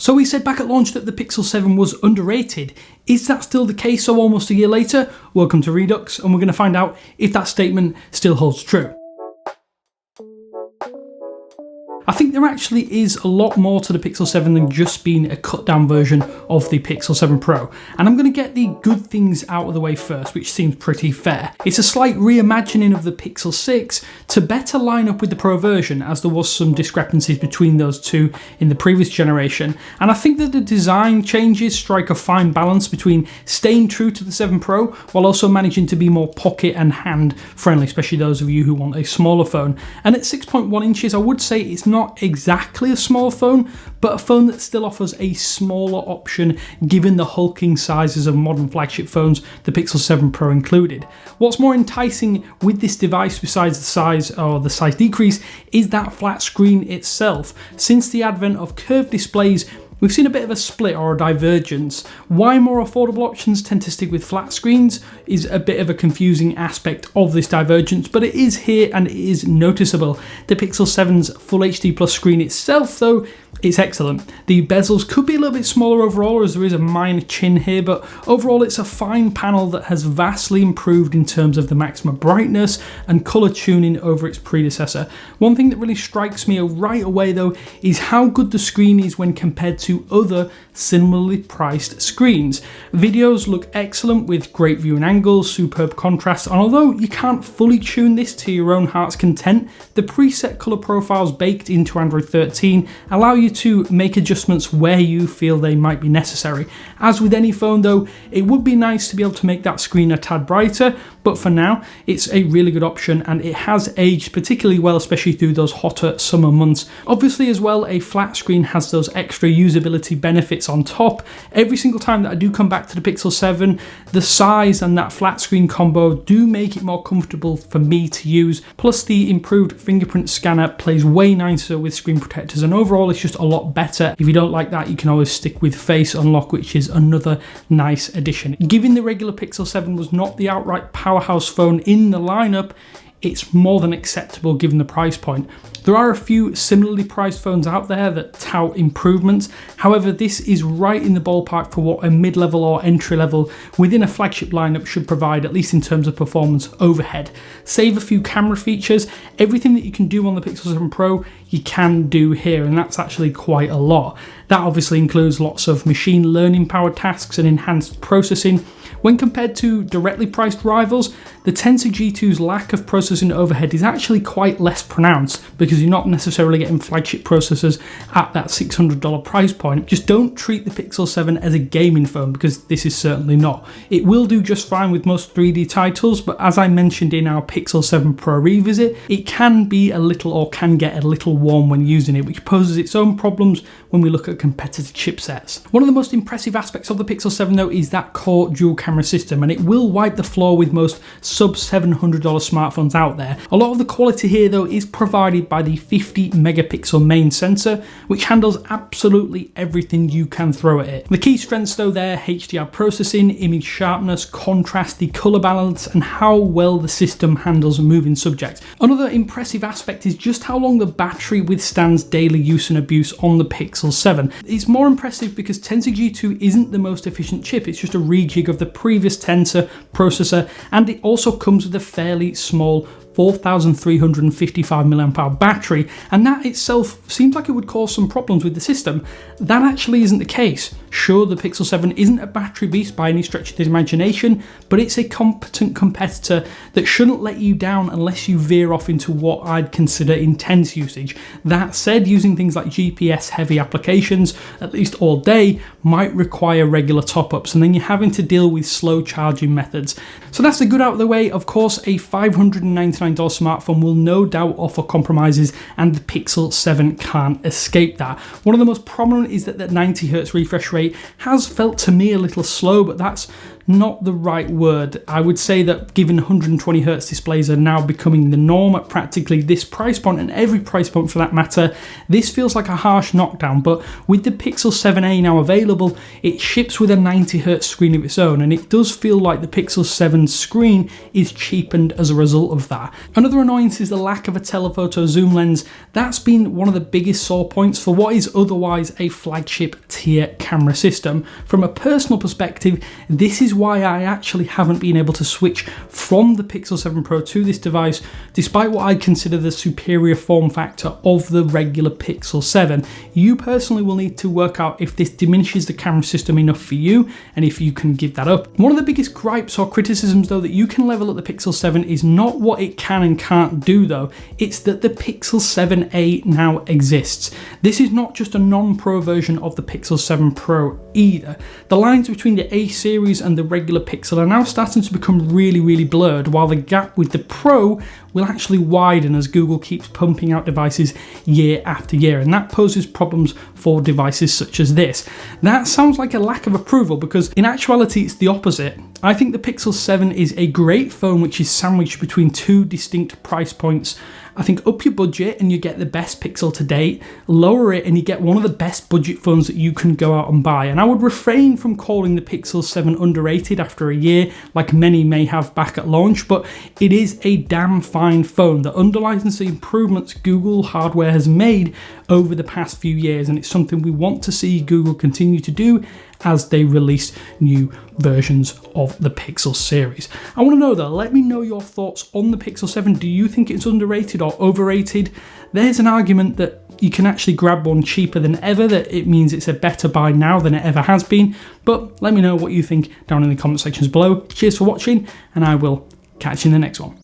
So we said back at launch that the Pixel 7 was underrated. Is that still the case so almost a year later? Welcome to Redux, and we're going to find out if that statement still holds true. I think there actually is a lot more to the Pixel 7 than just being a cut down version of the Pixel 7 Pro, and I'm going to get the good things out of the way first, which seems pretty fair. It's a slight reimagining of the Pixel 6 to better line up with the Pro version, as there was some discrepancies between those two in the previous generation, and I think that the design changes strike a fine balance between staying true to the 7 Pro while also managing to be more pocket and hand friendly, especially those of you who want a smaller phone. And at 6.1 inches, I would say it's not exactly a small phone, but a phone that still offers a smaller option given the hulking sizes of modern flagship phones, the Pixel 7 Pro included. What's more enticing with this device, besides the size or the size decrease, is that flat screen itself. Since the advent of curved displays, we've seen a bit of a split or a divergence. Why more affordable options tend to stick with flat screens is a bit of a confusing aspect of this divergence, but it is here and it is noticeable. The Pixel 7's Full HD Plus screen itself, though, is excellent. The bezels could be a little bit smaller overall, as there is a minor chin here, but overall it's a fine panel that has vastly improved in terms of the maximum brightness and colour tuning over its predecessor. One thing that really strikes me right away though is how good the screen is when compared to other similarly priced screens. Videos look excellent with great viewing angles, superb contrast, and although you can't fully tune this to your own heart's content, the preset colour profiles baked into Android 13 allow you to make adjustments where you feel they might be necessary. As with any phone though, it would be nice to be able to make that screen a tad brighter, but for now it's a really good option and it has aged particularly well, especially through those hotter summer months. Obviously as well, a flat screen has those extra usability benefits on top. Every single time that I do come back to the Pixel 7, the size and that flat screen combo do make it more comfortable for me to use, plus the improved fingerprint scanner plays way nicer with screen protectors, and overall it's just a lot better. If you don't like that, you can always stick with Face Unlock, which is another nice addition. Given the regular Pixel 7 was not the outright powerhouse phone in the lineup, it's more than acceptable given the price point. There are a few similarly priced phones out there that tout improvements, however this is right in the ballpark for what a mid-level or entry-level within a flagship lineup should provide, at least in terms of performance overhead. Save a few camera features, everything that you can do on the Pixel 7 Pro you can do here, and that's actually quite a lot. That obviously includes lots of machine learning powered tasks and enhanced processing. When compared to directly priced rivals, the Tensor G2's lack of processing overhead is actually quite less pronounced because you're not necessarily getting flagship processors at that $600 price point. Just don't treat the Pixel 7 as a gaming phone, because this is certainly not. It will do just fine with most 3D titles, but as I mentioned in our Pixel 7 Pro revisit, it can be a little, or can get a little warm when using it, which poses its own problems when we look at competitive chipsets. One of the most impressive aspects of the Pixel 7 though is that core dual camera system, and it will wipe the floor with most sub $700 smartphones out there. A lot of the quality here though is provided by the 50 megapixel main sensor, which handles absolutely everything you can throw at it. The key strengths though there: HDR processing, image sharpness, contrast, the color balance, and how well the system handles moving subjects. Another impressive aspect is just how long the battery withstands daily use and abuse on the Pixel 7. It's more impressive because Tensor G2 isn't the most efficient chip, it's just a rejig of the previous Tensor processor, and it also comes with a fairly small 4,355 mAh battery, and that itself seems like it would cause some problems with the system. That actually isn't the case. Sure, the Pixel 7 isn't a battery beast by any stretch of the imagination, but it's a competent competitor that shouldn't let you down unless you veer off into what I'd consider intense usage. That said, using things like GPS heavy applications, at least all day, might require regular top-ups, and then you're having to deal with slow charging methods. So that's the good out of the way. Of course, a $599 smartphone will no doubt offer compromises, and the Pixel 7 can't escape that. One of the most prominent is that the 90Hz refresh rate has felt to me a little slow, but that's not the right word. I would say that given 120Hz displays are now becoming the norm at practically this price point, and every price point for that matter, this feels like a harsh knockdown. But with the Pixel 7a now available, it ships with a 90Hz screen of its own, and it does feel like the Pixel 7 screen is cheapened as a result of that. Another annoyance is the lack of a telephoto zoom lens. That's been one of the biggest sore points for what is otherwise a flagship tier camera system. From a personal perspective, this is why I actually haven't been able to switch from the Pixel 7 Pro to this device, despite what I consider the superior form factor of the regular Pixel 7. You personally will need to work out if this diminishes the camera system enough for you, and if you can give that up. One of the biggest gripes or criticisms though that you can level at the Pixel 7 is not what it can and can't do though, it's that the Pixel 7a now exists. This is not just a non-Pro version of the Pixel 7 Pro either. The lines between the A series and the regular Pixel are now starting to become really blurred, while the gap with the Pro will actually widen as Google keeps pumping out devices year after year, and that poses problems for devices such as this. That sounds like a lack of approval, because in actuality it's the opposite. I think the Pixel 7 is a great phone which is sandwiched between two distinct price points. I think up your budget and you get the best Pixel to date, lower it and you get one of the best budget phones that you can go out and buy. And I would refrain from calling the Pixel 7 underrated after a year, like many may have back at launch, but it is a damn fine phone that underlines the improvements Google hardware has made over the past few years, and it's something we want to see Google continue to do as they release new versions of the Pixel series. I want to know though, let me know your thoughts on the Pixel 7. Do you think it's underrated or overrated? There's an argument that you can actually grab one cheaper than ever, that it means it's a better buy now than it ever has been, but let me know what you think down in the comment sections below. Cheers for watching, and I will catch you in the next one.